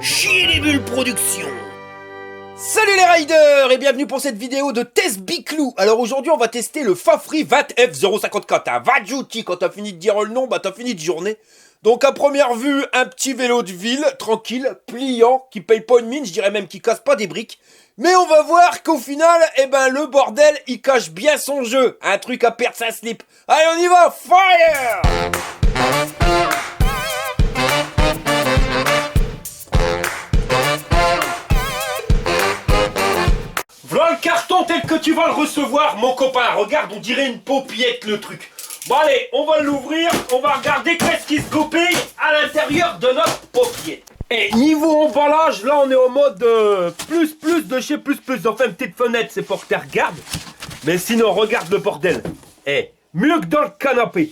Chier les bulles production. Salut les riders et bienvenue pour cette vidéo de test Biclou. Alors aujourd'hui on va tester le Fafri VAT F054. Un Vajouti, quand t'as fini de dire le nom, bah t'as fini de journée. Donc à première vue, un petit vélo de ville, tranquille, pliant, qui paye pas une mine, je dirais même qui casse pas des briques. Mais on va voir qu'au final, le bordel, il cache bien son jeu. Un truc à perdre sa slip. Allez on y va, fire! Voilà le carton tel que tu vas le recevoir, mon copain. Regarde, on dirait une paupiette le truc. Bon allez, on va l'ouvrir, on va regarder qu'est-ce qui se goupille à l'intérieur de notre paupiette. Et niveau emballage, là on est en mode plus de chez plus. Enfin une petite fenêtre, c'est pour que tu regardes. Mais sinon, regarde le bordel. Mieux que dans le canapé.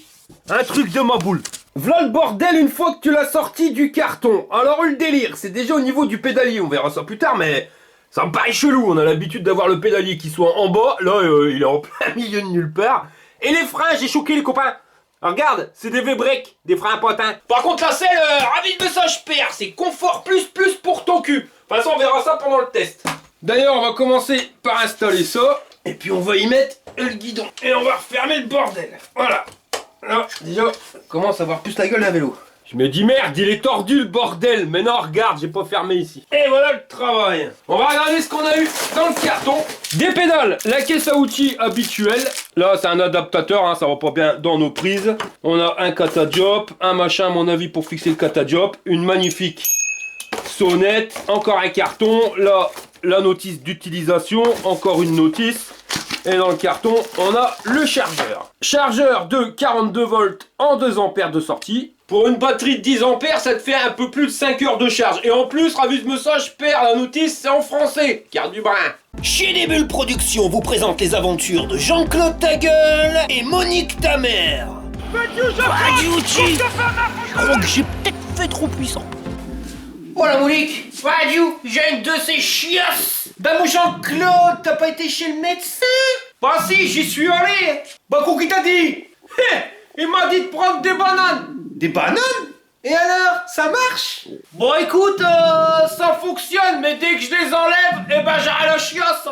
Un truc de ma boule. Voilà le bordel une fois que tu l'as sorti du carton. Alors le délire, c'est déjà au niveau du pédalier, on verra ça plus tard, mais... ça me paraît chelou, on a l'habitude d'avoir le pédalier qui soit en bas, là il est en plein milieu de nulle part. Et les freins, j'ai choqué les copains. Alors, regarde, c'est des V-breaks, des freins à potins. Par contre la selle, ravi de message PR, c'est confort plus pour ton cul. De toute façon on verra ça pendant le test. D'ailleurs on va commencer par installer ça, et puis on va y mettre le guidon. Et on va refermer le bordel, voilà. Là, déjà, ça commence à avoir plus la gueule d'un vélo. Je me dis merde, il est tordu le bordel. Mais non, regarde, j'ai pas fermé ici. Et voilà le travail. On va regarder ce qu'on a eu dans le carton. Des pédales, la caisse à outils habituelle. Là, c'est un adaptateur, hein, ça va pas bien dans nos prises. On a un catadiop, un machin à mon avis pour fixer le catadiop. Une magnifique sonnette, encore un carton. Là, la notice d'utilisation, encore une notice. Et dans le carton, on a le chargeur. Chargeur de 42 volts en 2 ampères de sortie. Pour une batterie de 10 ampères, ça te fait un peu plus de 5 heures de charge. Et en plus, ravi de message, perd la notice, c'est en français. Carte du brin. Chier les bulles production vous présente les aventures de Jean-Claude Tagueule et Monique ta mère. Vajouti. Je crois que j'ai peut-être fait trop puissant. Voilà Monique, Vadiou, j'ai une de ces chiasses. Bah mon Jean-Claude, t'as pas été chez le médecin? Bah si, j'y suis allé. Bah quoi qu'il t'a dit? Il m'a dit de prendre des bananes. Des bananes? Et alors, ça marche? Bon écoute, ça fonctionne, mais dès que je les enlève, j'arrête la chiasse.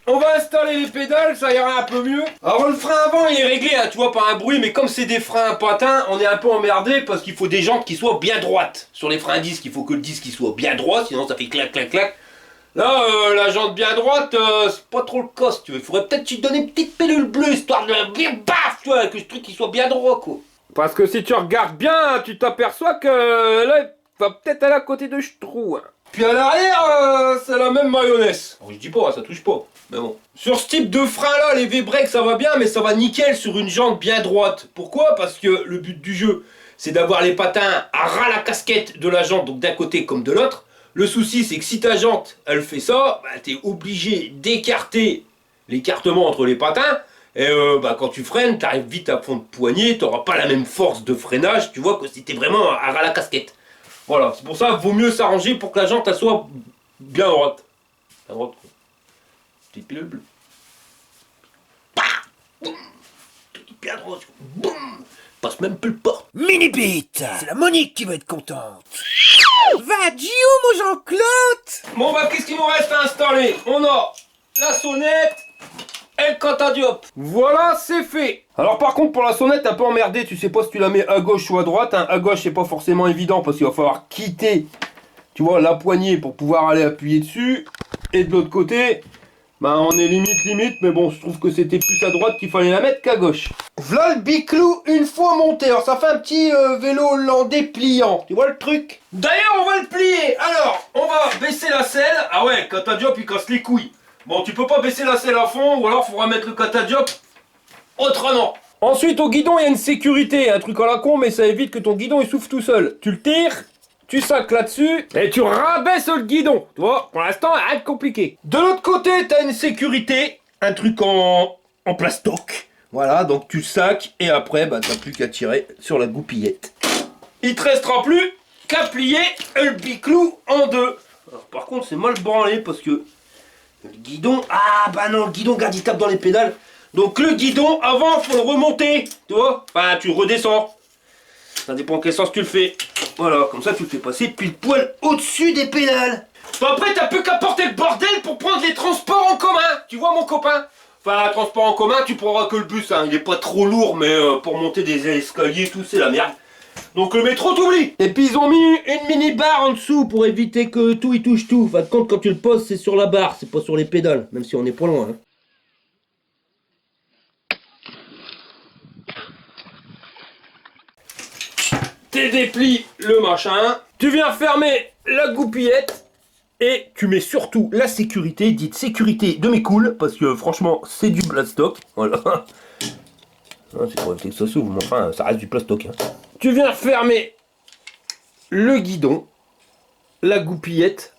On va installer les pédales, ça ira un peu mieux. Alors le frein avant il est réglé, hein, tu vois, par un bruit, mais comme c'est des freins patins, on est un peu emmerdé parce qu'il faut des jantes qui soient bien droites. Sur les freins disques, il faut que le disque il soit bien droit, sinon ça fait clac clac clac. Là, la jante bien droite, c'est pas trop le cas, si tu veux. Il faudrait peut-être te donner une petite pilule bleue, histoire de bien baf, tu vois, que ce truc il soit bien droit, quoi. Parce que si tu regardes bien, tu t'aperçois que là, il va peut-être aller à côté de Ch'trou. Hein. Puis à l'arrière, c'est la même mayonnaise. Alors, je dis pas, ça touche pas. Mais bon. Sur ce type de frein là, les V-breaks ça va bien, mais ça va nickel sur une jante bien droite. Pourquoi? Parce que le but du jeu, c'est d'avoir les patins à ras la casquette de la jante, donc d'un côté comme de l'autre. Le souci, c'est que si ta jante, elle fait ça, t'es obligé d'écarter l'écartement entre les patins. Et quand tu freines, t'arrives vite à fond de poignée, t'auras pas la même force de freinage, tu vois, que si t'es vraiment à ras la casquette. Voilà, c'est pour ça qu'il vaut mieux s'arranger pour que la jante, elle soit bien droite. À droite, quoi. Petite pilule bleue. Bien droite. Boum. Passe même plus le porte. Mini-bite. C'est la Monique qui va être contente. Vadiou, mon Jean-Claude. Bon qu'est-ce qu'il nous reste à installer? On a la sonnette et le catadiop. Voilà, c'est fait. Alors par contre pour la sonnette, t'as pas emmerdé, tu sais pas si tu la mets à gauche ou à droite. Hein. À gauche c'est pas forcément évident parce qu'il va falloir quitter, tu vois, la poignée pour pouvoir aller appuyer dessus. Et de l'autre côté, on est limite, mais bon, je trouve que c'était plus à droite qu'il fallait la mettre qu'à gauche. Voilà le Biclou une fois monté. Alors ça fait un petit vélo hollandais pliant. Tu vois le truc? D'ailleurs, on va le plier. Alors, on va baisser la selle. Ah ouais, catadiop, il casse les couilles. Bon, tu peux pas baisser la selle à fond, ou alors faudra mettre le catadiop autrement. Ensuite, au guidon, il y a une sécurité. Un truc à la con, mais ça évite que ton guidon il souffle tout seul. Tu le tires. Tu sacs là-dessus et tu rabaisses le guidon. Tu vois, pour l'instant, rien de compliqué. De l'autre côté, t'as une sécurité, un truc en plastoc. Voilà, donc tu sacs et après, t'as plus qu'à tirer sur la goupillette. Il te restera plus qu'à plier le Biclou en deux. Alors, par contre, c'est mal branlé parce que le guidon... Ah non, le guidon, regarde, il tape dans les pédales. Donc le guidon, avant, faut le remonter. Tu vois, tu redescends. Ça dépend quel sens tu le fais. Voilà, comme ça tu le fais passer pile poil au-dessus des pédales. Bah après t'as plus qu'à porter le bordel pour prendre les transports en commun. Tu vois mon copain? Enfin, transport en commun, tu prendras que le bus, hein. Il est pas trop lourd, mais pour monter des escaliers, tout, c'est la merde. Donc le métro t'oublie. Et puis ils ont mis une mini barre en dessous pour éviter que tout y touche tout. Enfin, compte quand tu le poses, c'est sur la barre, c'est pas sur les pédales, même si on est pas loin. Hein. Tu déplies le machin, tu viens fermer la goupillette. Et tu mets surtout la sécurité, dite sécurité de mes couilles, parce que franchement, c'est du plastoc. Voilà. C'est pour éviter que ça s'ouvre, mais enfin, ça reste du plastoc. Hein. Tu viens fermer le guidon, la goupillette,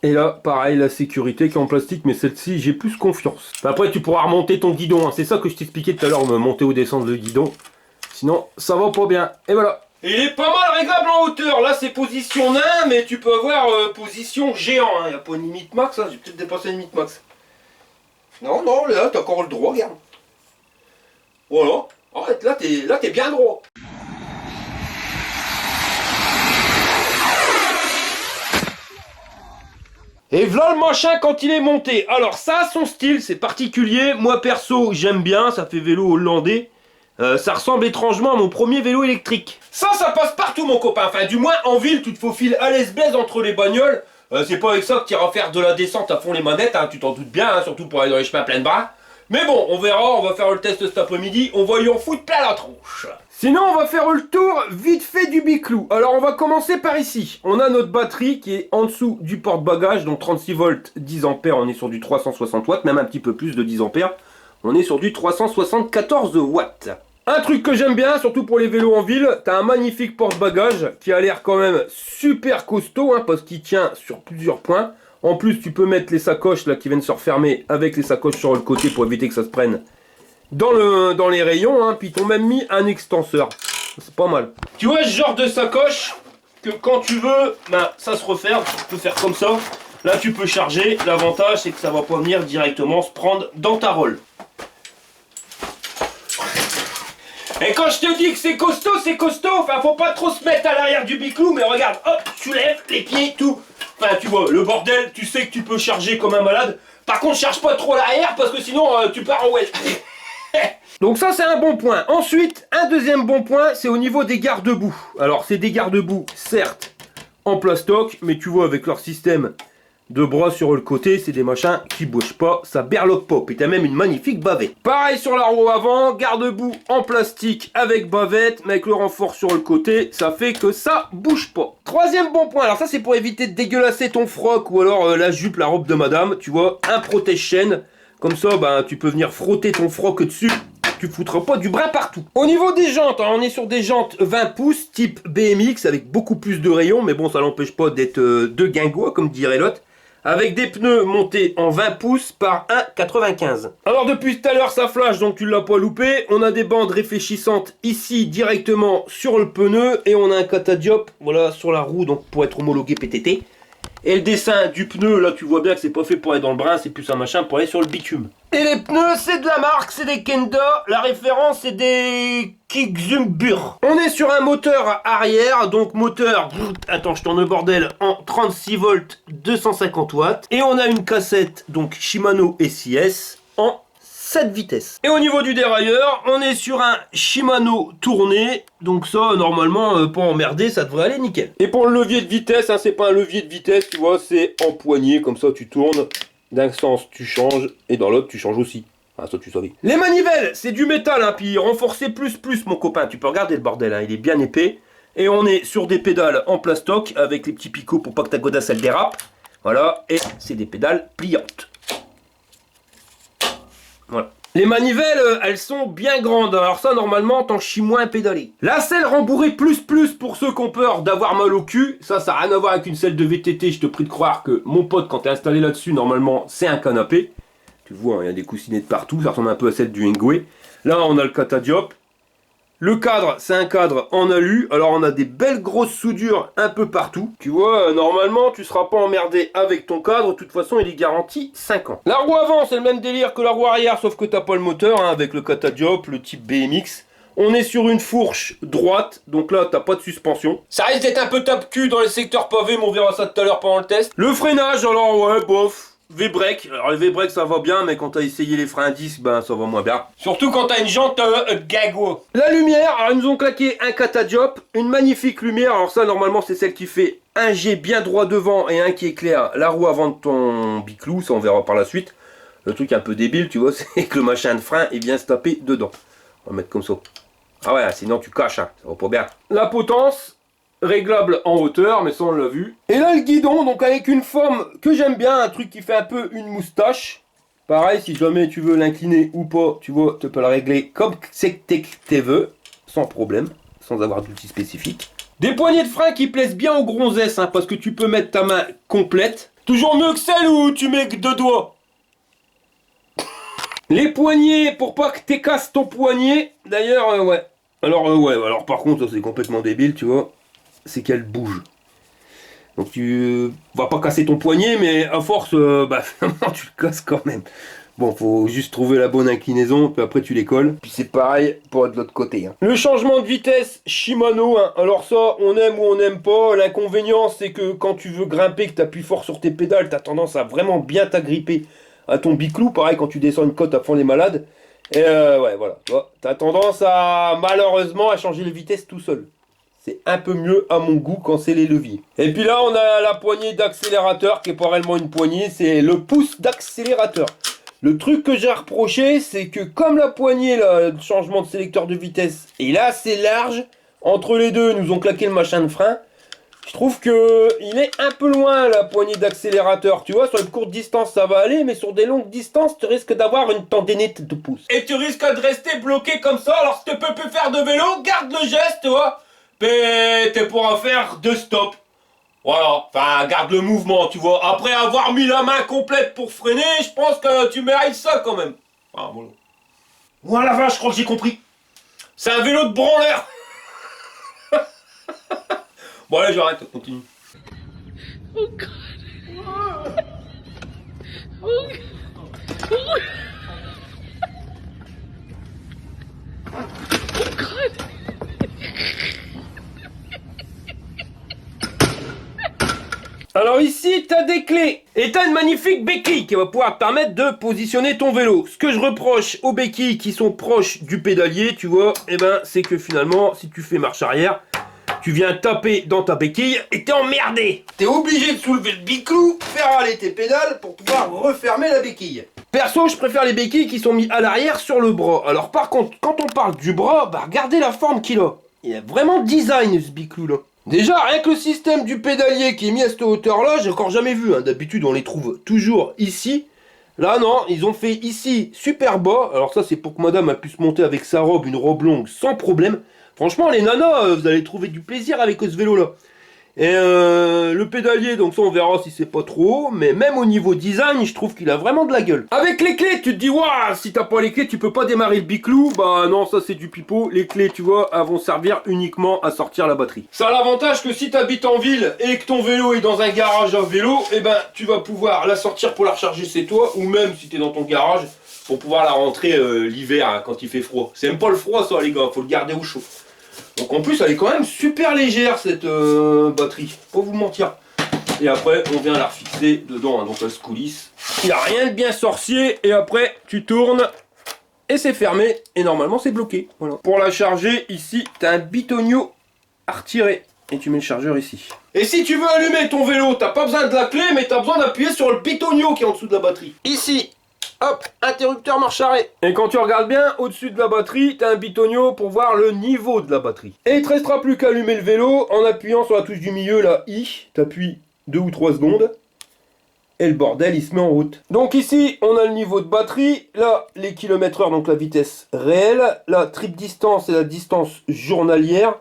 et là, pareil, la sécurité qui est en plastique, mais celle-ci, j'ai plus confiance. Après, tu pourras remonter ton guidon, hein. C'est ça que je t'expliquais tout à l'heure, monter ou descendre le guidon. Sinon, ça va pas bien. Et voilà. Il est pas mal réglable en hauteur, là c'est position nain, mais tu peux avoir position géant, hein. Y a pas une limite max, hein. J'ai peut-être dépassé la limite max. Non, non, là t'as encore le droit, regarde. Voilà, arrête, là t'es bien droit. Et voilà le machin quand il est monté. Alors ça a son style, c'est particulier, moi perso j'aime bien, ça fait vélo hollandais. Ça ressemble étrangement à mon premier vélo électrique. Ça passe partout mon copain. Enfin du moins en ville tu te faufiles à l'aise-blaise entre les bagnoles. C'est pas avec ça que tu iras faire de la descente à fond les manettes, hein, tu t'en doutes bien, hein, surtout pour aller dans les chemins pleins de bras. Mais bon, on verra, on va faire le test cet après-midi, on va y en foutre plein la tronche. Sinon on va faire le tour vite fait du biclou. Alors on va commencer par ici. On a notre batterie qui est en dessous du porte-bagages, donc 36 volts, 10 ampères, on est sur du 360 watts, même un petit peu plus de 10 ampères. On est sur du 374 watts. Un truc que j'aime bien, surtout pour les vélos en ville, t'as un magnifique porte-bagages qui a l'air quand même super costaud, hein, parce qu'il tient sur plusieurs points. En plus, tu peux mettre les sacoches là qui viennent se refermer avec les sacoches sur le côté pour éviter que ça se prenne dans les rayons. Hein, puis ils t'ont même mis un extenseur. C'est pas mal. Tu vois ce genre de sacoche que quand tu veux, ben, ça se referme. Tu peux faire comme ça. Là, tu peux charger. L'avantage, c'est que ça va pas venir directement se prendre dans ta rolle. Et quand je te dis que c'est costaud, enfin faut pas trop se mettre à l'arrière du biclou, mais regarde, hop, tu lèves les pieds, tout. Enfin tu vois, le bordel, tu sais que tu peux charger comme un malade. Par contre, charge pas trop l'arrière parce que sinon tu pars en well. Donc ça c'est un bon point. Ensuite, un deuxième bon point, c'est au niveau des garde-boue. Alors c'est des garde-boue, certes, en plastoc, mais tu vois avec leur système de bras sur le côté, c'est des machins qui bougent pas, ça berloque pas. Et t'as même une magnifique bavette. Pareil sur la roue avant, garde-boue en plastique avec bavette, mais avec le renfort sur le côté, ça fait que ça bouge pas. Troisième bon point, alors ça c'est pour éviter de dégueulasser ton froc ou alors la jupe, la robe de madame, tu vois, un protège-chaîne. Comme ça, ben, tu peux venir frotter ton froc dessus. Tu foutras pas du brin partout. Au niveau des jantes, hein, on est sur des jantes 20 pouces type BMX avec beaucoup plus de rayons, mais bon, ça n'empêche pas d'être de guingois comme dirait l'autre. Avec des pneus montés en 20 pouces par 1,95. Alors depuis tout à l'heure ça flash, donc tu l'as pas loupé. On a des bandes réfléchissantes ici directement sur le pneu. Et on a un catadiop, voilà, sur la roue, donc pour être homologué PTT. Et le dessin du pneu, là tu vois bien que c'est pas fait pour aller dans le brin, c'est plus un machin pour aller sur le bitume. Et les pneus c'est de la marque, c'est des Kenda, la référence c'est des Kickzumbur. On est sur un moteur arrière, donc moteur, attends je tourne le bordel, en 36 volts 250 watts. Et on a une cassette, donc Shimano SIS, en 7 vitesses. Et au niveau du dérailleur, on est sur un Shimano tourné, donc ça normalement pour emmerder ça devrait aller nickel. Et pour le levier de vitesse, hein, c'est pas un levier de vitesse, tu vois, c'est empoigné, comme ça tu tournes, d'un sens tu changes et dans l'autre tu changes aussi. Ah ça tu savais. Les manivelles, c'est du métal, hein, puis renforcé plus mon copain, tu peux regarder le bordel, hein, il est bien épais. Et on est sur des pédales en plastoc avec les petits picots pour pas que ta godasse elle dérape. Voilà, et c'est des pédales pliantes. Voilà. Les manivelles, elles sont bien grandes. Alors ça, normalement, t'en chies moins pédalé. La selle rembourrée plus pour ceux qui ont peur d'avoir mal au cul. Ça n'a rien à voir avec une selle de VTT. Je te prie de croire que mon pote, quand t'es installé là-dessus, normalement, c'est un canapé. Tu vois, il y a des coussinets de partout. Ça ressemble un peu à celle du Engwe. Là, on a le catadiop. Le cadre, c'est un cadre en alu. Alors, on a des belles grosses soudures un peu partout. Tu vois, normalement, tu seras pas emmerdé avec ton cadre. De toute façon, il est garanti 5 ans. La roue avant, c'est le même délire que la roue arrière, sauf que t'as pas le moteur, hein, avec le catadiop, le type BMX. On est sur une fourche droite, donc là t'as pas de suspension. Ça risque d'être un peu tape-cul dans les secteurs pavés, mais on verra ça tout à l'heure pendant le test. Le freinage, alors ouais, bof. V-brake, alors les V-brake ça va bien, mais quand t'as essayé les freins à disque, ben ça va moins bien. Surtout quand t'as une jante gago. La lumière, alors ils nous ont claqué un Catadiop, une magnifique lumière, alors ça normalement c'est celle qui fait un G bien droit devant et un qui éclaire la roue avant de ton biclou, ça on verra par la suite. Le truc un peu débile, tu vois, c'est que le machin de frein, il vient se taper dedans. On va mettre comme ça. Ah ouais, sinon tu caches, hein, ça va pas bien. La potence, réglable en hauteur, mais ça on l'a vu. Et là le guidon, donc avec une forme que j'aime bien, un truc qui fait un peu une moustache. Pareil, si jamais tu veux l'incliner ou pas, tu vois, tu peux le régler comme c'est que tu veux, sans problème, sans avoir d'outil spécifique. Des poignées de frein qui plaisent bien aux gonzesses, hein, parce que tu peux mettre ta main complète. Toujours mieux que celle où tu mets que 2 doigts. Les poignets, pour pas que t'écasses ton poignet, d'ailleurs, ouais. Alors par contre, c'est complètement débile, tu vois, c'est qu'elle bouge. Donc tu vas pas casser ton poignet, mais à force, finalement tu le casses quand même. Bon, faut juste trouver la bonne inclinaison, puis après tu les colles. Puis c'est pareil pour de l'autre côté. Hein. Le changement de vitesse Shimano, hein. Alors ça, on aime ou on n'aime pas. L'inconvénient, c'est que quand tu veux grimper, que tu appuies fort sur tes pédales, tu as tendance à vraiment bien t'agripper à ton biclou. Pareil, quand tu descends une côte à fond les malades. Et ouais, voilà. Tu as tendance à, malheureusement, à changer les vitesses tout seul. C'est un peu mieux à mon goût quand c'est les leviers. Et puis là, on a la poignée d'accélérateur qui est pas réellement une poignée, c'est le pouce d'accélérateur. Le truc que j'ai reproché, c'est que comme la poignée, là, le changement de sélecteur de vitesse est là assez large, entre les deux, ils nous ont claqué le machin de frein. Je trouve que il est un peu loin la poignée d'accélérateur. Tu vois, sur une courte distance, ça va aller, mais sur des longues distances, tu risques d'avoir une tendinite de pouce. Et tu risques de rester bloqué comme ça, alors si tu peux plus faire de vélo, garde le geste, tu vois. Mais tu pourras faire 2 stops. Voilà, enfin, garde le mouvement, tu vois. Après avoir mis la main complète pour freiner, je pense que tu mérites ça quand même. Enfin, voilà. Voilà, la vache, je crois que j'ai compris. C'est un vélo de branleur. Bon, allez, j'arrête, continue. Oh God. Oh God. Oh God. Alors ici, tu as des clés et tu as une magnifique béquille qui va pouvoir te permettre de positionner ton vélo. Ce que je reproche aux béquilles qui sont proches du pédalier, tu vois, eh ben, c'est que finalement, si tu fais marche arrière, tu viens taper dans ta béquille et t'es emmerdé. T'es obligé de soulever le biclou, faire aller tes pédales pour pouvoir refermer la béquille. Perso, je préfère les béquilles qui sont mises à l'arrière sur le bras. Alors par contre, quand on parle du bras, bah regardez la forme qu'il a. Il a vraiment design ce biclou là. Déjà, rien que le système du pédalier qui est mis à cette hauteur-là, j'ai encore jamais vu. Hein. D'habitude, on les trouve toujours ici. Là, non, ils ont fait ici super bas. Alors ça, c'est pour que madame a pu se monter avec sa robe, une robe longue, sans problème. Franchement, les nanas, vous allez trouver du plaisir avec ce vélo-là. Et le pédalier, donc ça, on verra si c'est pas trop. Mais même au niveau design, je trouve qu'il a vraiment de la gueule. Avec les clés, tu te dis, waouh, si t'as pas les clés, tu peux pas démarrer le biclou. Bah non, ça c'est du pipeau. Les clés, tu vois, elles vont servir uniquement à sortir la batterie. Ça a l'avantage que si t'habites en ville et que ton vélo est dans un garage à vélo, eh ben, tu vas pouvoir la sortir pour la recharger chez toi. Ou même si t'es dans ton garage, pour pouvoir la rentrer l'hiver, hein, quand il fait froid. C'est même pas le froid, ça, les gars, faut le garder au chaud. Donc en plus elle est quand même super légère cette batterie, faut vous mentir. Et après on vient la refixer dedans, hein, donc elle se coulisse. Il n'y a rien de bien sorcier et après tu tournes et c'est fermé et normalement c'est bloqué. Voilà. Pour la charger ici tu as un bitonio à retirer et tu mets le chargeur ici. Et si tu veux allumer ton vélo, t'as pas besoin de la clé mais tu as besoin d'appuyer sur le bitonio qui est en dessous de la batterie. Ici. Hop, interrupteur marche arrêt. Et quand tu regardes bien, au-dessus de la batterie, tu as un bitonio pour voir le niveau de la batterie. Et il te restera plus qu'à allumer le vélo en appuyant sur la touche du milieu, la I. Tu appuies 2 ou 3 secondes. Et le bordel, il se met en route. Donc ici, on a le niveau de batterie. Là, les kilomètres/heure, donc la vitesse réelle. La trip distance, c'est la distance journalière.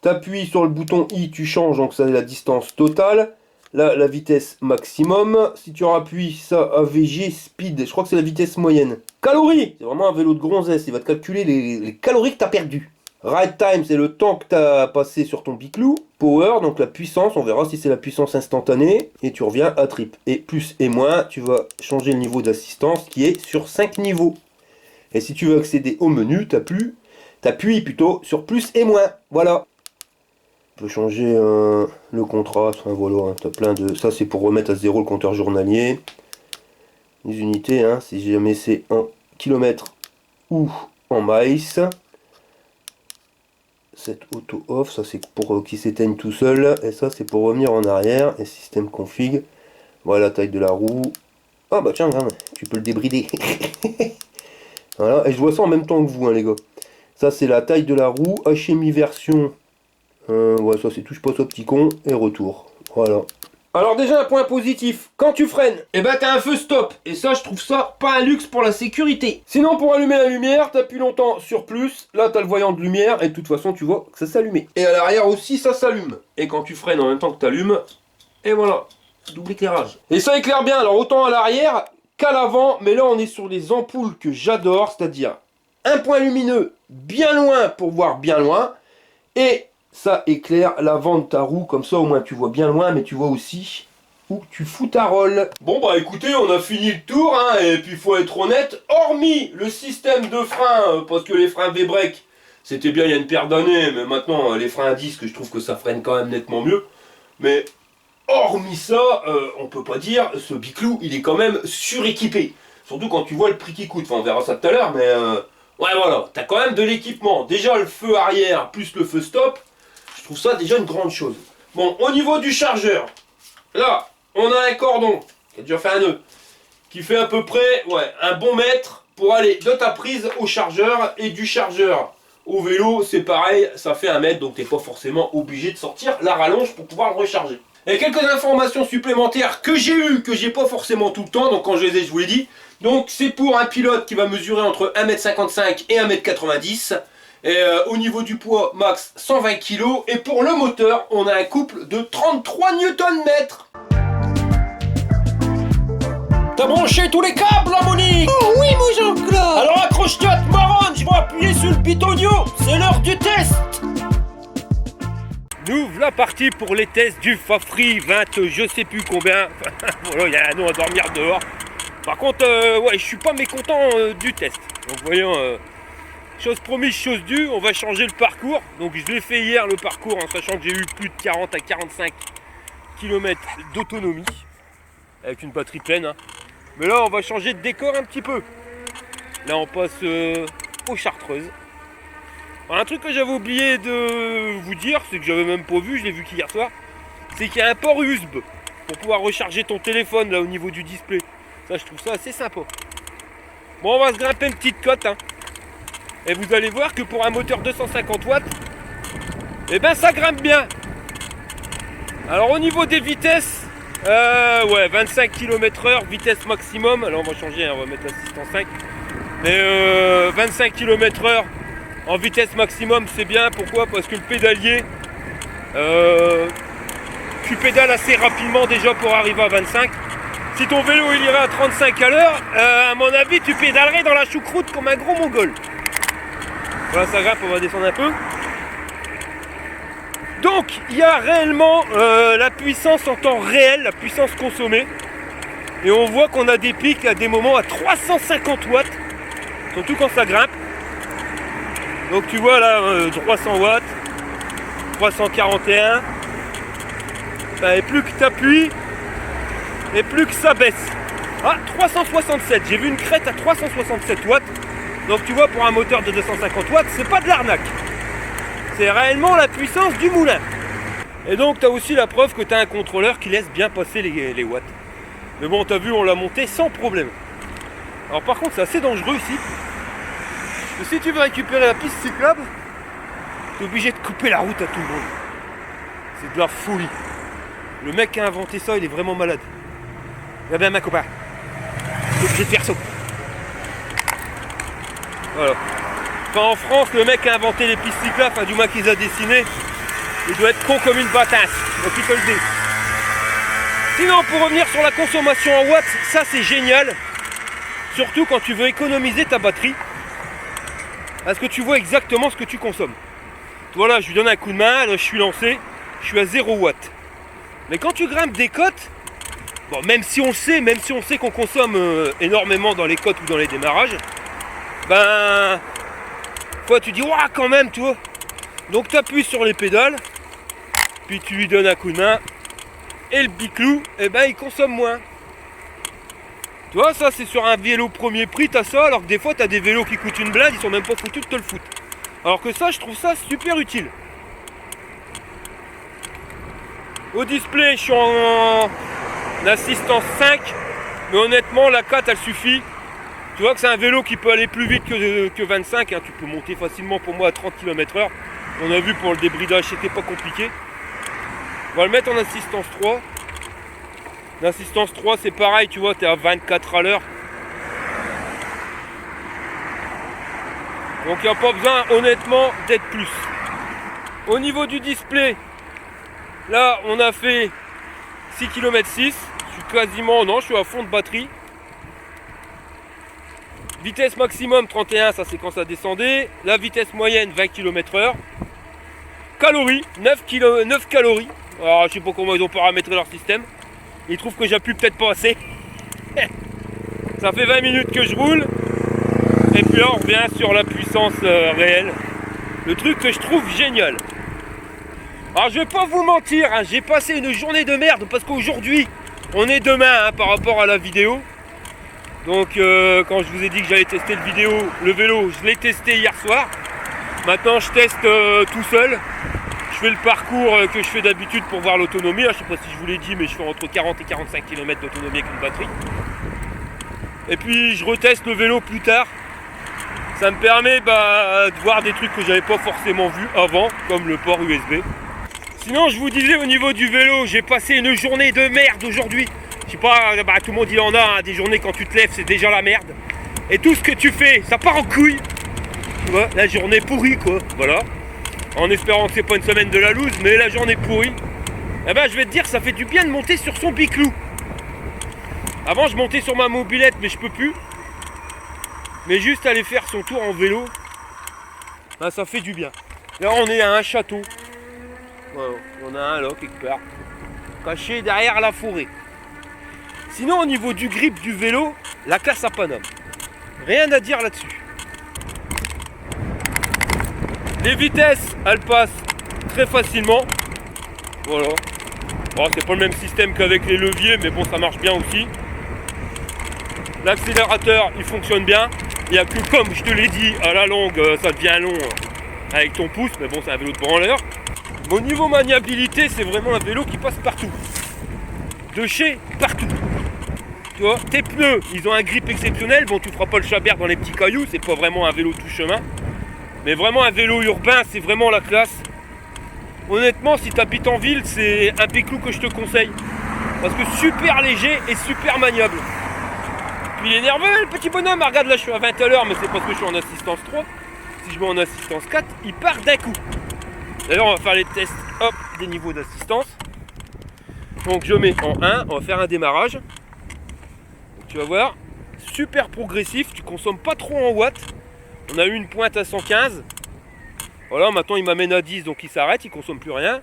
Tu appuies sur le bouton I, tu changes, donc ça c'est la distance totale. Là, la vitesse maximum. Si tu appuies ça AVG speed, je crois que c'est la vitesse moyenne. Calories, c'est vraiment un vélo de gonzesse. Il va te calculer les calories que tu as perdues. Ride time, c'est le temps que tu as passé sur ton biclou. Power, donc la puissance, on verra si c'est la puissance instantanée. Et tu reviens à trip. Et plus et moins, tu vas changer le niveau d'assistance qui est sur 5 niveaux. Et si tu veux accéder au menu, tu appuies T'appuies plutôt sur plus et moins. Voilà. On peut changer le contraste. Enfin, voilà, hein, t'as plein de... Ça, c'est pour remettre à zéro le compteur journalier. Les unités, hein, si jamais c'est en kilomètres ou en miles. Cette auto off, ça c'est pour qu'il s'éteigne tout seul. Et ça, c'est pour revenir en arrière. Et système config. Voilà la taille de la roue. Ah bah tiens, tu peux le débrider. Voilà, et je vois ça en même temps que vous, hein, les gars. Ça, c'est la taille de la roue. HMI version. Ouais, ça, c'est touche pas ce petit con. Et retour. Voilà. Alors, déjà, un point positif. Quand tu freines, eh ben, t'as un feu stop. Et ça, je trouve ça pas un luxe pour la sécurité. Sinon, pour allumer la lumière, t'appuies longtemps sur plus. Là, t'as le voyant de lumière. Et de toute façon, tu vois que ça s'allumait. Et à l'arrière aussi, ça s'allume. Et quand tu freines en même temps que t'allumes, et voilà. Double éclairage. Et ça éclaire bien. Alors, autant à l'arrière qu'à l'avant, mais là on est sur les ampoules que j'adore, c'est-à-dire un point lumineux bien loin pour voir bien loin, et ça éclaire l'avant de ta roue, comme ça au moins tu vois bien loin, mais tu vois aussi où tu fous ta rolle. Bon bah écoutez, on a fini le tour, hein, et puis il faut être honnête, hormis le système de frein, parce que les freins V-Brake, c'était bien il y a une paire d'années, mais maintenant les freins à disque, je trouve que ça freine quand même nettement mieux, mais... Hormis ça, on peut pas dire, ce biclou, il est quand même suréquipé. Surtout quand tu vois le prix qu'il coûte. Enfin, on verra ça tout à l'heure, mais... ouais, voilà, t'as quand même de l'équipement. Déjà, le feu arrière plus le feu stop, je trouve ça déjà une grande chose. Bon, au niveau du chargeur, là, on a un cordon, qui a déjà fait un nœud, qui fait à peu près, ouais, un bon mètre pour aller de ta prise au chargeur et du chargeur au vélo, c'est pareil, ça fait 1 mètre, donc t'es pas forcément obligé de sortir la rallonge pour pouvoir le recharger. Et quelques informations supplémentaires que j'ai eues, que j'ai pas forcément tout le temps, donc quand je les ai, je vous l'ai dit. Donc c'est pour un pilote qui va mesurer entre 1m55 et 1m90. Et au niveau du poids, max 120 kg. Et pour le moteur, on a un couple de 33 Nm. T'as branché tous les câbles là, Monique? Oh oui, mon Jean-Claude! Alors accroche-toi, te marronne, je vais appuyer sur le bitonio. C'est l'heure du test. Nous voilà partis pour les tests du Fafri 20, je sais plus combien. Voilà, il y a un nom à dormir dehors. Par contre, ouais, je suis pas mécontent du test. Donc voyons, chose promise, chose due, on va changer le parcours. Donc je l'ai fait hier le parcours en sachant que j'ai eu plus de 40 à 45 km d'autonomie. Avec une batterie pleine. Hein. Mais là, on va changer de décor un petit peu. Là, on passe aux Chartreuses. Un truc que j'avais oublié de vous dire, c'est que j'avais même pas vu, je l'ai vu qu'hier soir, c'est qu'il y a un port USB pour pouvoir recharger ton téléphone là au niveau du display. Ça, je trouve ça assez sympa. Bon, on va se grimper une petite cote, hein. Et vous allez voir que pour un moteur 250 watts, eh ben ça grimpe bien. Alors au niveau des vitesses, ouais, 25 km/h, vitesse maximum. Alors on va changer, hein, on va mettre l'assistant 5. Mais 25 km/h. En vitesse maximum, c'est bien. Pourquoi? Parce que le pédalier, tu pédales assez rapidement déjà pour arriver à 25. Si ton vélo il irait à 35 à l'heure, à mon avis, tu pédalerais dans la choucroute comme un gros mongol. Voilà, ça grimpe, on va descendre un peu. Donc, il y a réellement la puissance en temps réel, la puissance consommée. Et on voit qu'on a des pics à des moments à 350 watts, surtout quand ça grimpe. Donc tu vois là, 300 watts, 341, et plus que tu appuies, et plus que ça baisse. Ah, 367, j'ai vu une crête à 367 watts. Donc tu vois, pour un moteur de 250 watts, c'est pas de l'arnaque. C'est réellement la puissance du moulin. Et donc tu as aussi la preuve que tu as un contrôleur qui laisse bien passer les watts. Mais bon, tu as vu, on l'a monté sans problème. Alors par contre, c'est assez dangereux ici. Parce que si tu veux récupérer la piste cyclable, tu es obligé de couper la route à tout le monde. C'est de la folie. Le mec qui a inventé ça, il est vraiment malade. Regarde bien ma copain. Tu es obligé de faire ça. Voilà. Enfin, en France, le mec qui a inventé les pistes cyclables, enfin du moins qu'il les a dessinées, il doit être con comme une batasse. Donc il te le dit. Sinon, pour revenir sur la consommation en watts, ça c'est génial. Surtout quand tu veux économiser ta batterie. Parce que tu vois exactement ce que tu consommes. Voilà, je lui donne un coup de main, là je suis lancé, je suis à 0 watts. Mais quand tu grimpes des côtes, bon, même si on sait qu'on consomme énormément dans les côtes ou dans les démarrages, ben fois tu dis ouah quand même, tu vois. Donc tu appuies sur les pédales, puis tu lui donnes un coup de main, et le biclou, eh ben il consomme moins. Tu vois, ça c'est sur un vélo premier prix, t'as ça, alors que des fois t'as des vélos qui coûtent une blinde, ils sont même pas foutus de te le foutre. Alors que ça, je trouve ça super utile. Au display, je suis en assistance 5, mais honnêtement, la 4 elle suffit. Tu vois que c'est un vélo qui peut aller plus vite que 25, hein. Tu peux monter facilement pour moi à 30 km/h. On a vu pour le débridage, c'était pas compliqué. On va le mettre en assistance 3. L'assistance 3 c'est pareil, tu vois, tu es à 24 à l'heure. Donc il n'y a pas besoin honnêtement d'être plus. Au niveau du display, là on a fait 6 km 6. Je suis quasiment, non, je suis à fond de batterie. Vitesse maximum 31, ça c'est quand ça descendait. La vitesse moyenne 20 km/h. Calories, 9 calories. Alors je sais pas comment ils ont paramétré leur système. Ils trouvent que j'appuie peut-être pas assez. Ça fait 20 minutes que je roule. Et puis là on revient sur la puissance réelle. Le truc que je trouve génial. Alors je vais pas vous mentir, hein, j'ai passé une journée de merde parce qu'aujourd'hui on est demain hein, par rapport à la vidéo. Donc quand je vous ai dit que j'allais tester le vélo, je l'ai testé hier soir. Maintenant je teste tout seul. Je fais le parcours que je fais d'habitude pour voir l'autonomie. Je ne sais pas si je vous l'ai dit, mais je fais entre 40 et 45 km d'autonomie avec une batterie. Et puis je reteste le vélo plus tard. Ça me permet de voir des trucs que j'avais pas forcément vus avant, comme le port USB. Sinon je vous disais au niveau du vélo, j'ai passé une journée de merde aujourd'hui. Je sais pas, tout le monde il en a, hein, des journées quand tu te lèves c'est déjà la merde. Et tout ce que tu fais, ça part en couille. Tu vois, la journée pourrie quoi, voilà. En espérant que c'est pas une semaine de la loose, mais la journée pourrie. Eh ben je vais te dire, ça fait du bien de monter sur son biclou. Avant je montais sur ma mobilette, mais je peux plus. Mais juste aller faire son tour en vélo, ça fait du bien. Là on est à un château. Voilà, on a un là quelque part, caché derrière la forêt. Sinon au niveau du grip du vélo, la classe à Paname. Rien à dire là-dessus. Les vitesses, elles passent très facilement. Voilà. Bon, c'est pas le même système qu'avec les leviers, mais bon, ça marche bien aussi. L'accélérateur, il fonctionne bien. Il n'y a que, comme je te l'ai dit, à la longue, ça devient long avec ton pouce, mais bon, c'est un vélo de branleur. Mais au niveau maniabilité, c'est vraiment un vélo qui passe partout. De chez partout. Tu vois, tes pneus, ils ont un grip exceptionnel. Bon, tu feras pas le chabert dans les petits cailloux, c'est pas vraiment un vélo tout chemin. Mais vraiment un vélo urbain, c'est vraiment la classe. Honnêtement, si tu habites en ville, c'est un biclou que je te conseille. Parce que super léger et super maniable. Puis il est nerveux le petit bonhomme. Regarde là, je suis à 20 à l'heure, mais c'est parce que je suis en assistance 3. Si je mets en assistance 4, il part d'un coup. D'ailleurs, on va faire les tests des niveaux d'assistance. Donc je mets en 1, on va faire un démarrage. Donc, tu vas voir, super progressif, tu consommes pas trop en watts. On a eu une pointe à 115. Voilà, maintenant il m'amène à 10, donc il s'arrête, il ne consomme plus rien.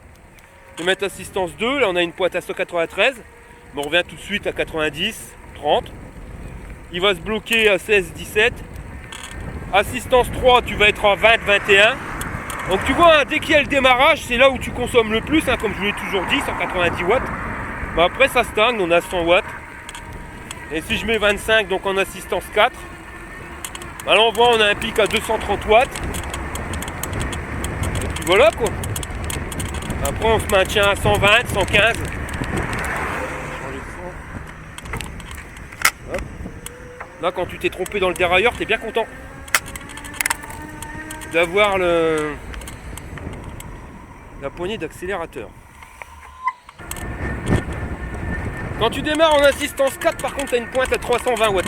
Je vais mettre assistance 2, là on a une pointe à 193. Mais on revient tout de suite à 90, 30. Il va se bloquer à 16, 17. Assistance 3, tu vas être à 20, 21. Donc tu vois, hein, dès qu'il y a le démarrage, c'est là où tu consommes le plus, hein, comme je vous l'ai toujours dit, 190 watts. Mais après ça stagne, on a 100 watts. Et si je mets 25, donc en assistance 4, là on voit, on a un pic à 230 watts. Et puis voilà quoi. Après on se maintient à 120, 115. Hop. Là quand tu t'es trompé dans le dérailleur, t'es bien content d'avoir la poignée d'accélérateur. Quand tu démarres en assistance 4, par contre, tu as une pointe à 320 watts.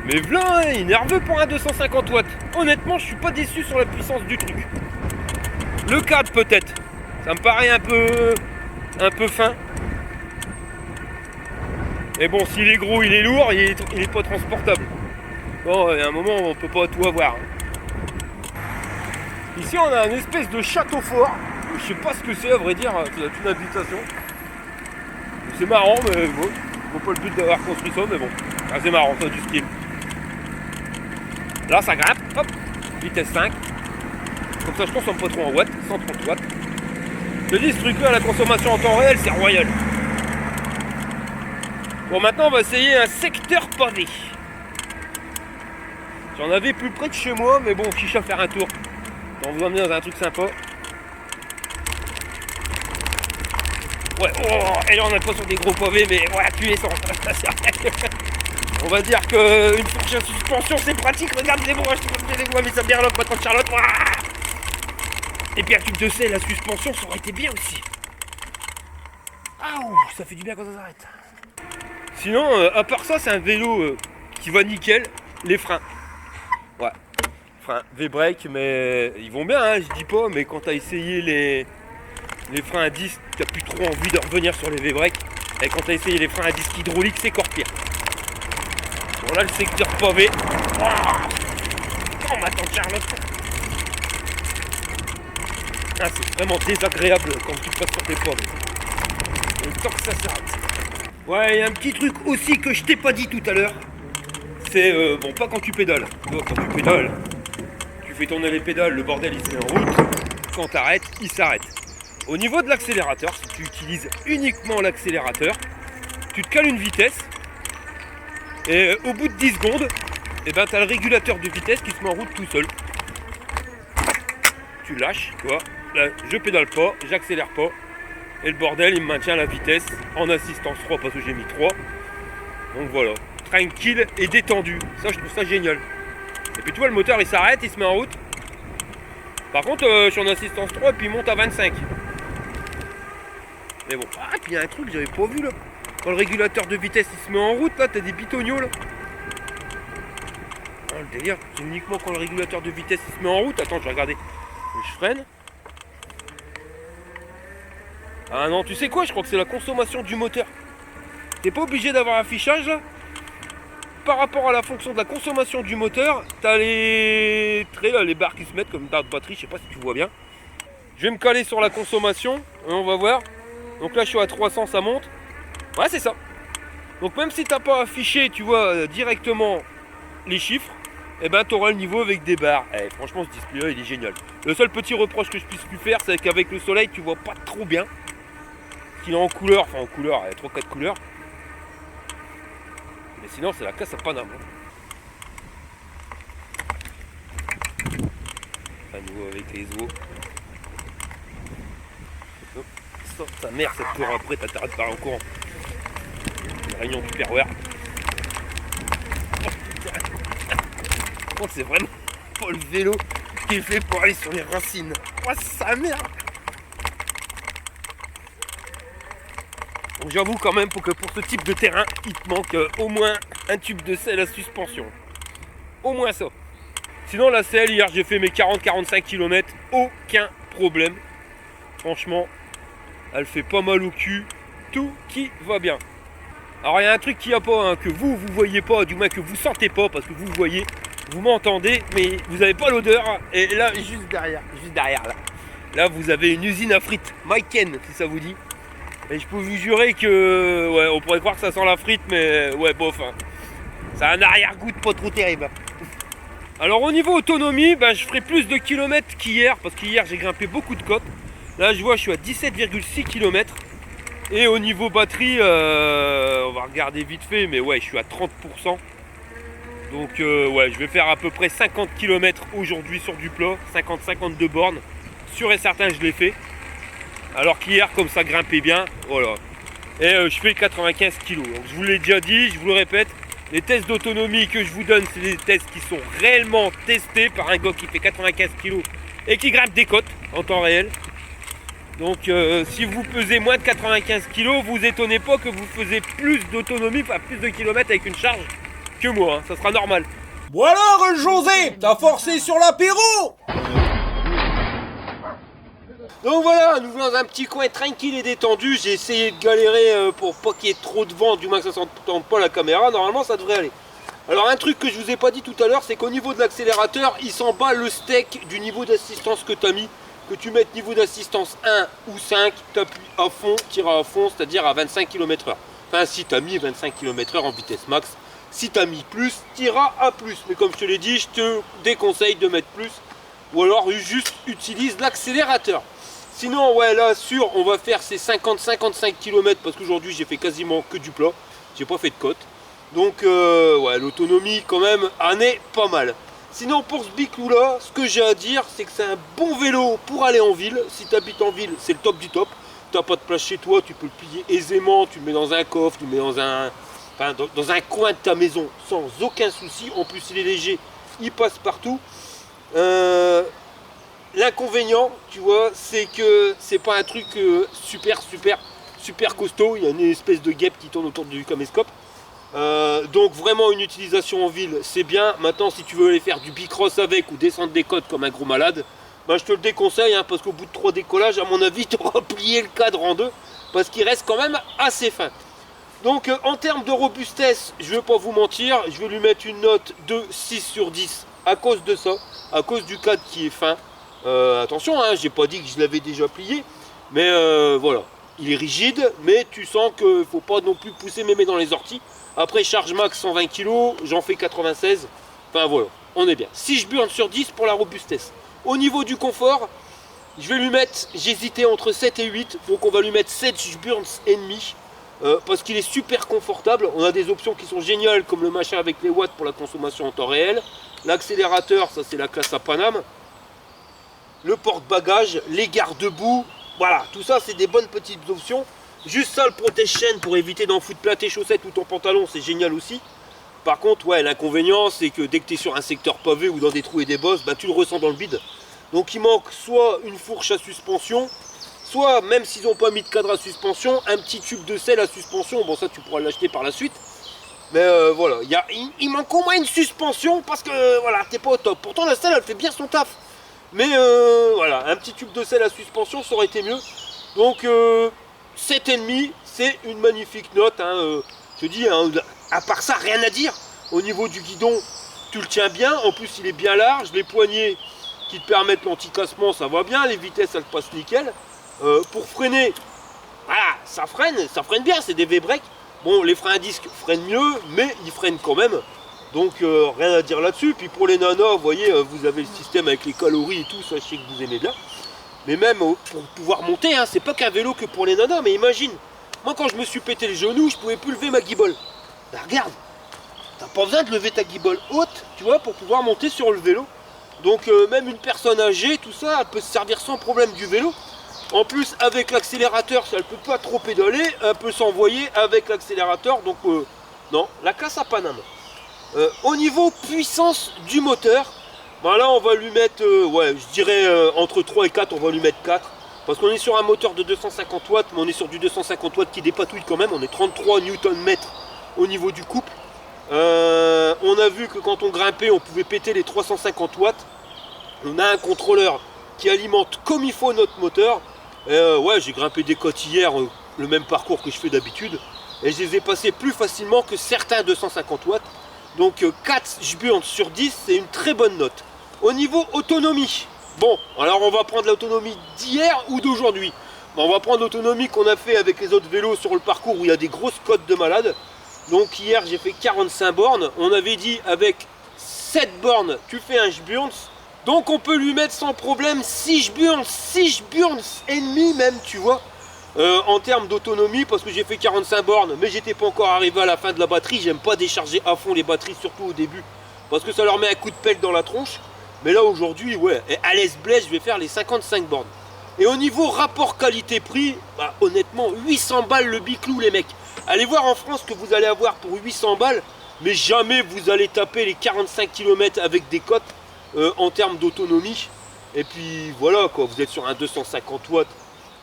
Mais voilà, il est nerveux pour un 250 watts. Honnêtement, je suis pas déçu sur la puissance du truc. Le cadre peut-être, ça me paraît un peu fin. Mais bon, s'il est gros, il est lourd, il est pas transportable. Bon, il y a un moment où on peut pas tout avoir. Ici, on a une espèce de château fort. Je sais pas ce que c'est, à vrai dire, c'est une habitation. C'est marrant, mais bon, c'est pas le but d'avoir construit ça, mais bon, c'est marrant, ça a du style. Là ça grimpe, hop, vitesse 5. Comme ça je consomme pas trop en watts, 130 watts. Je te dis, ce truc là, la consommation en temps réel, c'est royal. Bon, maintenant on va essayer un secteur pavé. J'en avais plus près de chez moi, mais bon, quiche à faire un tour. On vous emmener dans un truc sympa. Ouais, oh, et là on n'est pas sur des gros pavés, mais ouais, appuyer sans. On va dire qu'une fourche à suspension c'est pratique, regarde les voies, je te montre les voies, mais ça berloque, pas trop de Charlotte. Ouah. Et puis un tube de sel, la suspension, ça aurait été bien aussi. Ah, ça fait du bien quand ça s'arrête. Sinon, à part ça, c'est un vélo qui va nickel, les freins. Ouais, freins V-brake, mais ils vont bien, hein, je dis pas, mais quand t'as essayé les freins à disque, t'as plus trop envie de revenir sur les V-brake. Et quand t'as essayé les freins à disque hydrauliques, c'est encore pire. Bon, là, le secteur pavé. Oh, m'attends, Charlotte. Ah, c'est vraiment désagréable quand tu passes sur des pavés. Le temps que ça s'arrête. Ouais, il y a un petit truc aussi que je t'ai pas dit tout à l'heure. C'est, bon, pas quand tu pédales. Quand tu pédales, tu fais tourner les pédales, le bordel il se met en route. Quand t'arrêtes, il s'arrête. Au niveau de l'accélérateur, si tu utilises uniquement l'accélérateur, tu te cales une vitesse. Et au bout de 10 secondes, et ben, tu as le régulateur de vitesse qui se met en route tout seul. Tu lâches, tu vois. Là, je pédale pas, j'accélère pas. Et le bordel, il me maintient la vitesse en assistance 3 parce que j'ai mis 3. Donc voilà, tranquille et détendu. Ça, je trouve ça génial. Et puis tu vois, le moteur, il s'arrête, il se met en route. Par contre, je suis en assistance 3 et puis il monte à 25. Mais bon, ah, puis il y a un truc que j'avais pas vu là. Quand le régulateur de vitesse il se met en route, là, t'as des bitognos là. Oh, le délire, c'est uniquement quand le régulateur de vitesse il se met en route. Attends, je vais regarder. Je freine. Ah non, tu sais quoi, je crois que c'est la consommation du moteur. T'es pas obligé d'avoir affichage là. Par rapport à la fonction de la consommation du moteur, t'as les traits là, les barres qui se mettent comme barre de batterie, je sais pas si tu vois bien. Je vais me caler sur la consommation, on va voir. Donc là je suis à 300, ça monte. Ouais, c'est ça. Donc même si t'as pas affiché, tu vois, directement les chiffres, et ben tu auras le niveau avec des barres. Eh, franchement, ce display là il est génial. Le seul petit reproche que je puisse lui faire, c'est qu'avec le soleil tu vois pas trop bien. Qu'il est en couleur, enfin en couleur, il y a 3-4 couleurs. Mais sinon c'est la casse à Paname. À nouveau avec les os. Hop, sort ta mère cette peur après, t'arrêtes de parler en courant. Réunion du pervers. Oh, c'est vraiment pas le vélo qui est fait pour aller sur les racines. Oh, sa mère. Donc j'avoue quand même que pour ce type de terrain, il te manque au moins un tube de sel à suspension. Au moins ça. Sinon la selle, hier j'ai fait mes 40-45 km, aucun problème. Franchement, elle fait pas mal au cul, tout qui va bien. Alors il y a un truc qu'il n'y a pas, hein, que vous voyez pas, du moins que vous sentez pas, parce que vous voyez, vous m'entendez, mais vous n'avez pas l'odeur. Et là, juste derrière là vous avez une usine à frites, Maiken, si ça vous dit. Et je peux vous jurer que, ouais, on pourrait croire que ça sent la frite, mais ouais, bof, hein. Ça a un arrière-goût pas trop terrible. Alors au niveau autonomie, ben, je ferai plus de kilomètres qu'hier, parce qu'hier j'ai grimpé beaucoup de côtes. Là je vois, je suis à 17,6 km. Et au niveau batterie, on va regarder vite fait, mais ouais, je suis à 30%. Donc ouais, je vais faire à peu près 50 km aujourd'hui sur du plat, 50-52 bornes. Sûr et certain, je l'ai fait. Alors qu'hier, comme ça grimpait bien, voilà. Et je fais 95 kg. Donc je vous l'ai déjà dit, je vous le répète, les tests d'autonomie que je vous donne, c'est des tests qui sont réellement testés par un gars qui fait 95 kg et qui grimpe des côtes en temps réel. Donc si vous pesez moins de 95 kg, vous étonnez pas que vous faisiez plus d'autonomie, enfin plus de kilomètres avec une charge que moi, hein. Ça sera normal. Bon alors, José, t'as forcé sur l'apéro? Donc voilà, nous dans un petit coin tranquille et détendu. J'ai essayé de galérer pour pas qu'il y ait trop de vent, du moins que ça s'entende pas la caméra. Normalement ça devrait aller. Alors un truc que je vous ai pas dit tout à l'heure, c'est qu'au niveau de l'accélérateur, il s'en bat le steak du niveau d'assistance que tu as mis. Que tu mettes niveau d'assistance 1 ou 5, tu appuies à fond, tires à fond, c'est-à-dire à 25 km/h. Enfin si tu as mis 25 km/h en vitesse max, Si tu as mis plus, tu iras à plus. Mais comme je te l'ai dit, je te déconseille de mettre plus. Ou alors juste utilise l'accélérateur. Sinon, ouais, là, sûr, on va faire ces 50-55 km parce qu'aujourd'hui, j'ai fait quasiment que du plat. J'ai pas fait de côte. Donc, ouais, l'autonomie, quand même, en est pas mal. Sinon, pour ce Biclou là, ce que j'ai à dire, c'est que c'est un bon vélo pour aller en ville. Si tu habites en ville, c'est le top du top. Tu n'as pas de place chez toi, tu peux le plier aisément. Tu le mets dans un coffre, tu le mets dans un, enfin, dans un coin de ta maison sans aucun souci. En plus, il est léger, il passe partout. L'inconvénient, tu vois, c'est que c'est pas un truc super costaud. Il y a une espèce de guêpe qui tourne autour du caméscope. Donc vraiment une utilisation en ville, c'est bien. Maintenant, si tu veux aller faire du bicross avec ou descendre des côtes comme un gros malade, bah, je te le déconseille, hein, parce qu'au bout de 3 décollages, à mon avis, tu auras plié le cadre en deux, parce qu'il reste quand même assez fin. Donc en termes de robustesse, je ne vais pas vous mentir, je vais lui mettre une note de 6 sur 10 à cause de ça, à cause du cadre qui est fin. Attention, hein, j'ai pas dit que je l'avais déjà plié, mais voilà, il est rigide, mais tu sens qu'il ne faut pas non plus pousser mémé dans les orties. Après, charge max 120 kg, j'en fais 96, enfin voilà, on est bien. 6 burnes sur 10 pour la robustesse. Au niveau du confort, je vais lui mettre, j'hésitais entre 7 et 8, donc on va lui mettre 7 burnes et demi, parce qu'il est super confortable. On a des options qui sont géniales, comme le machin avec les watts pour la consommation en temps réel. L'accélérateur, ça c'est la classe à Paname. Le porte-bagages, les garde-boue, voilà, tout ça c'est des bonnes petites options. Juste ça, le protège-chaîne pour éviter d'en foutre plein tes chaussettes ou ton pantalon, c'est génial aussi. Par contre, ouais, l'inconvénient, c'est que dès que tu es sur un secteur pavé ou dans des trous et des bosses, bah, tu le ressens dans le vide. Donc il manque soit une fourche à suspension, soit, même s'ils n'ont pas mis de cadre à suspension, un petit tube de selle à suspension. Bon, ça, tu pourras l'acheter par la suite. Mais voilà, il manque au moins une suspension parce que, voilà, t'es pas au top. Pourtant, la selle, elle fait bien son taf. Mais voilà, un petit tube de selle à suspension, ça aurait été mieux. Donc, 7,5, c'est une magnifique note. Hein, je te dis, hein, à part ça, rien à dire. Au niveau du guidon, tu le tiens bien. En plus, il est bien large. Les poignées qui te permettent l'anti-cassement, ça va bien. Les vitesses, elles passent nickel. Pour freiner, voilà, ça freine bien. C'est des V-breaks. Bon, les freins à disque freinent mieux, mais ils freinent quand même. Donc, rien à dire là-dessus. Puis pour les nanas, vous voyez, vous avez le système avec les calories et tout. Sachez que vous aimez bien. Mais même pour pouvoir monter, hein, c'est pas qu'un vélo que pour les nanas. Mais imagine, moi quand je me suis pété le genou, je pouvais plus lever ma guibole. Bah, regarde, t'as pas besoin de lever ta guibole haute, tu vois, pour pouvoir monter sur le vélo. Donc même une personne âgée, tout ça, elle peut se servir sans problème du vélo. En plus, avec l'accélérateur, si elle peut pas trop pédaler, elle peut s'envoyer avec l'accélérateur. Donc non, la classe à Paname. Au niveau puissance du moteur, ben là on va lui mettre, ouais, je dirais entre 3 et 4, on va lui mettre 4. Parce qu'on est sur un moteur de 250 watts, mais on est sur du 250 watts qui dépatouille quand même. On est 33 Nm au niveau du couple. On a vu que quand on grimpait, on pouvait péter les 350 watts. On a un contrôleur qui alimente comme il faut notre moteur. Ouais, j'ai grimpé des côtes hier, le même parcours que je fais d'habitude. Et je les ai passés plus facilement que certains 250 watts. Donc 4 burnes sur 10, c'est une très bonne note. Au niveau autonomie, bon, alors on va prendre l'autonomie d'hier ou d'aujourd'hui. Bon, on va prendre l'autonomie qu'on a fait avec les autres vélos sur le parcours où il y a des grosses côtes de malade. Donc hier j'ai fait 45 bornes. On avait dit avec 7 bornes, tu fais un burns. Donc on peut lui mettre sans problème 6 burns et demi même, tu vois. En termes d'autonomie, parce que j'ai fait 45 bornes, mais j'étais pas encore arrivé à la fin de la batterie. J'aime pas décharger à fond les batteries, surtout au début, parce que ça leur met un coup de pelle dans la tronche. Mais là aujourd'hui, ouais, à l'aise-blesse, je vais faire les 55 bornes. Et au niveau rapport qualité-prix, bah, honnêtement, 800 balles le Biclou, les mecs. Allez voir en France que vous allez avoir pour 800 balles, mais jamais vous allez taper les 45 km avec des côtes en termes d'autonomie. Et puis voilà, quoi, vous êtes sur un 250 watts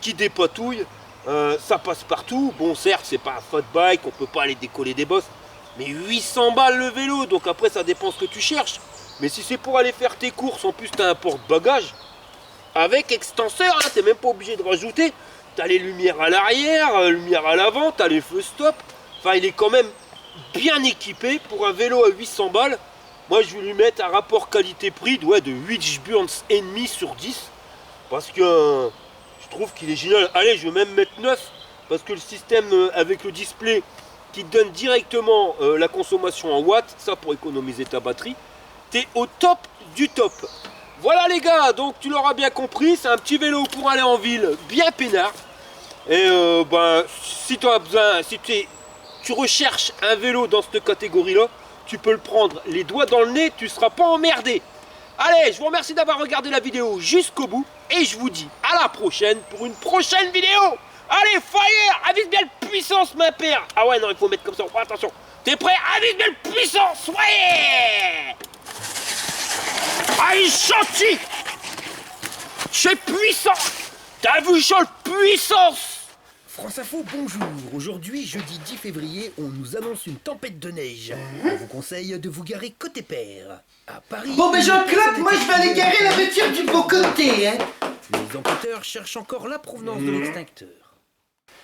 qui dépatouille. Ça passe partout. Bon, certes, c'est pas un fat bike, on peut pas aller décoller des bosses, mais 800 balles le vélo. Donc après, ça dépend ce que tu cherches. Mais si c'est pour aller faire tes courses, en plus, tu as un porte-bagages avec extenseur, hein, t'es même pas obligé de rajouter. Tu as les lumières à l'arrière, lumière à l'avant, tu as les feux stop. Enfin, il est quand même bien équipé pour un vélo à 800 balles. Moi, je vais lui mettre un rapport qualité-prix de 8 burnes et demi sur 10. Parce que je trouve qu'il est génial. Allez, je vais même mettre 9. Parce que le système avec le display qui te donne directement la consommation en watts, ça pour économiser ta batterie, t'es au top du top. Voilà les gars, donc tu l'auras bien compris, c'est un petit vélo pour aller en ville bien peinard. Et ben, si tu as besoin, si tu recherches un vélo dans cette catégorie-là, tu peux le prendre les doigts dans le nez, tu ne seras pas emmerdé. Allez, je vous remercie d'avoir regardé la vidéo jusqu'au bout et je vous dis à la prochaine pour une prochaine vidéo. Allez, fire! Avise bien le puissance, ma paire! Ah ouais, non, il faut mettre comme ça, oh, attention. T'es prêt? Avise bien le puissance, ouais! Ah, il chantier! C'est puissant! T'as vu, Charles, puissance! France Info, bonjour. Aujourd'hui, jeudi 10 février, on nous annonce une tempête de neige. On vous conseille de vous garer côté père. À Paris... Bon, ben Jean-Claude, moi je vais aller garer la voiture du beau côté, hein. Les enquêteurs cherchent encore la provenance de l'extincteur.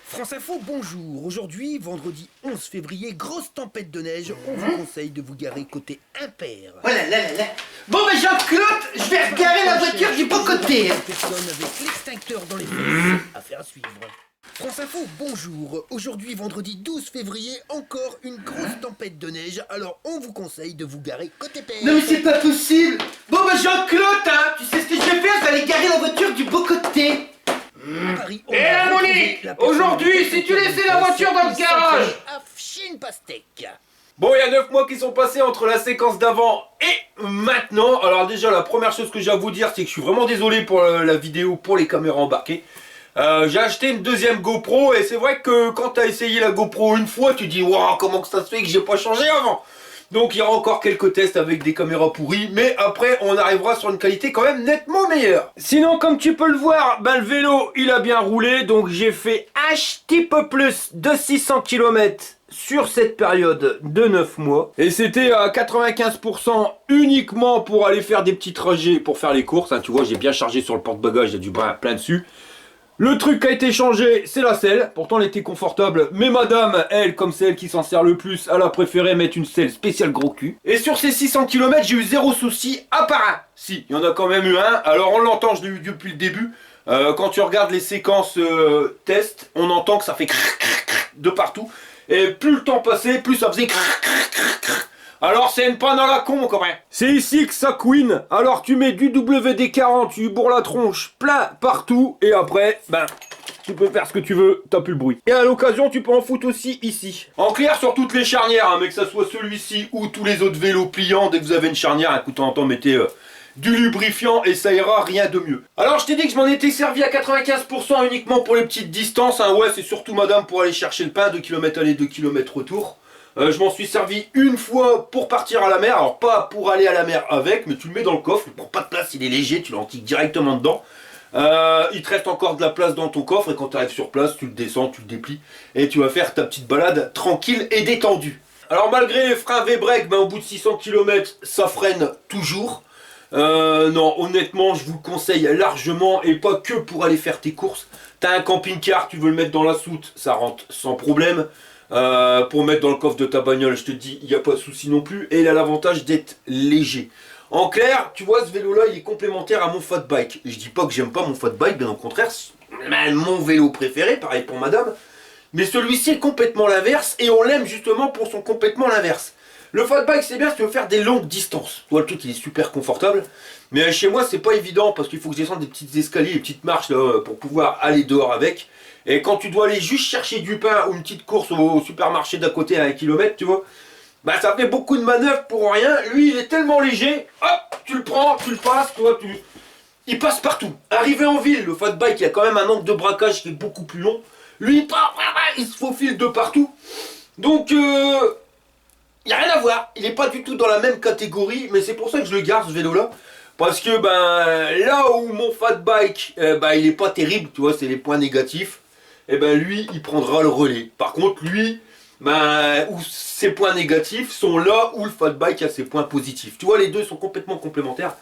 France Info, bonjour. Aujourd'hui, vendredi 11 février, grosse tempête de neige. On vous conseille de vous garer côté impair. Oh là là là là. Bon, ben Jean-Claude, je vais regarer la voiture du beau côté, hein. Personne avec l'extincteur dans les fesses. Affaire à suivre. France Info, bonjour. Aujourd'hui, vendredi 12 février, encore une grosse tempête de neige. Alors, on vous conseille de vous garer côté père. Non mais c'est pas possible. Bon, ben Jean-Claude, hein, tu sais ce que je vais faire? Je vais aller garer la voiture du beau côté. Paris, Et la Monique, aujourd'hui, si tu laissais la voiture dans le garage. Afchine pastèque. Bon, il y a 9 mois qui sont passés entre la séquence d'avant et maintenant. Alors déjà, la première chose que j'ai à vous dire, c'est que je suis vraiment désolé pour la vidéo, pour les caméras embarquées. J'ai acheté une deuxième GoPro et c'est vrai que quand tu as essayé la GoPro une fois, tu dis waouh, comment que ça se fait que j'ai pas changé avant? Donc il y aura encore quelques tests avec des caméras pourries, mais après on arrivera sur une qualité quand même nettement meilleure. Sinon, comme tu peux le voir, ben, le vélo il a bien roulé, donc j'ai fait un petit peu plus de 600 km sur cette période de 9 mois. Et c'était à 95% uniquement pour aller faire des petits trajets pour faire les courses. Hein, tu vois, j'ai bien chargé sur le porte-bagages, il y a du plein dessus. Le truc qui a été changé, c'est la selle. Pourtant, elle était confortable. Mais madame, elle, comme c'est elle qui s'en sert le plus, elle a préféré mettre une selle spéciale gros cul. Et sur ces 600 km, j'ai eu zéro souci, à part un. Si, il y en a quand même eu un. Alors, on l'entend, je l'ai eu depuis le début. Quand tu regardes les séquences test, on entend que ça fait de partout. Et plus le temps passait, plus ça faisait. Alors c'est une panne à la con quand même. C'est ici que ça couine. Alors tu mets du WD-40, tu bourres la tronche plein partout. Et après, ben, tu peux faire ce que tu veux, t'as plus le bruit. Et à l'occasion, tu peux en foutre aussi ici. En clair sur toutes les charnières, hein, mais que ça soit celui-ci ou tous les autres vélos pliants. Dès que vous avez une charnière, un coup de temps en temps, mettez du lubrifiant et ça ira, rien de mieux. Alors je t'ai dit que je m'en étais servi à 95% uniquement pour les petites distances. Hein. Ouais, c'est surtout madame pour aller chercher le pain, 2 km aller, 2 km retour. Je m'en suis servi une fois pour partir à la mer, alors pas pour aller à la mer avec, mais tu le mets dans le coffre, il prend pas de place, il est léger, tu l'antiques directement dedans. Il te reste encore de la place dans ton coffre et quand tu arrives sur place, tu le descends, tu le déplies et tu vas faire ta petite balade tranquille et détendue. Alors malgré les freins V-Brake, ben, au bout de 600 km, ça freine toujours. Non, honnêtement, je vous le conseille largement et pas que pour aller faire tes courses. T'as un camping-car, tu veux le mettre dans la soute, ça rentre sans problème. Pour mettre dans le coffre de ta bagnole, je te dis, il n'y a pas de souci non plus. Et il a l'avantage d'être léger. En clair, tu vois, ce vélo-là, il est complémentaire à mon fat bike. Et je dis pas que j'aime pas mon fat bike, bien au contraire, c'est mon vélo préféré, pareil pour madame. Mais celui-ci est complètement l'inverse et on l'aime justement pour son complètement l'inverse. Le fat bike, c'est bien si tu veux faire des longues distances. Tu vois, le truc, il est super confortable. Mais chez moi, c'est pas évident parce qu'il faut que je descende des petits escaliers, des petites marches là, pour pouvoir aller dehors avec. Et quand tu dois aller juste chercher du pain ou une petite course au supermarché d'à côté à 1 km, tu vois, bah ça fait beaucoup de manœuvres pour rien. Lui, il est tellement léger, hop, tu le prends, tu le passes, toi, il passe partout. Arrivé en ville, le fat bike, il y a quand même un angle de braquage qui est beaucoup plus long. Lui, il se faufile de partout. Donc, il n'y a rien à voir. Il n'est pas du tout dans la même catégorie, mais c'est pour ça que je le garde, ce vélo-là. Parce que, ben, là où mon fat bike, ben, il n'est pas terrible, tu vois, c'est les points négatifs. Et ben lui, il prendra le relais. Par contre, lui, ben, où ses points négatifs sont là où le fat bike a ses points positifs. Tu vois, les deux sont complètement complémentaires.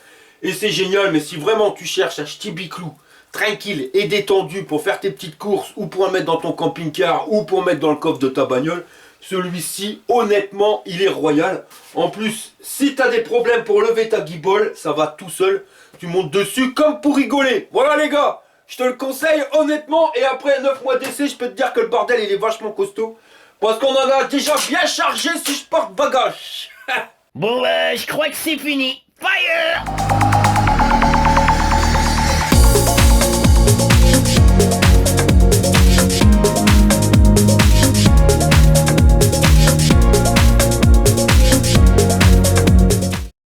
Et c'est génial, mais si vraiment tu cherches un ch'ti biclou, tranquille et détendu pour faire tes petites courses, ou pour en mettre dans ton camping-car, ou pour mettre dans le coffre de ta bagnole, celui-ci, honnêtement, il est royal. En plus, si tu as des problèmes pour lever ta guibole, ça va tout seul. Tu montes dessus comme pour rigoler. Voilà les gars, je te le conseille honnêtement. Et après 9 mois d'essai, je peux te dire que le bordel, il est vachement costaud. Parce qu'on en a déjà bien chargé si je porte bagage. Bon, je crois que c'est fini. Fire!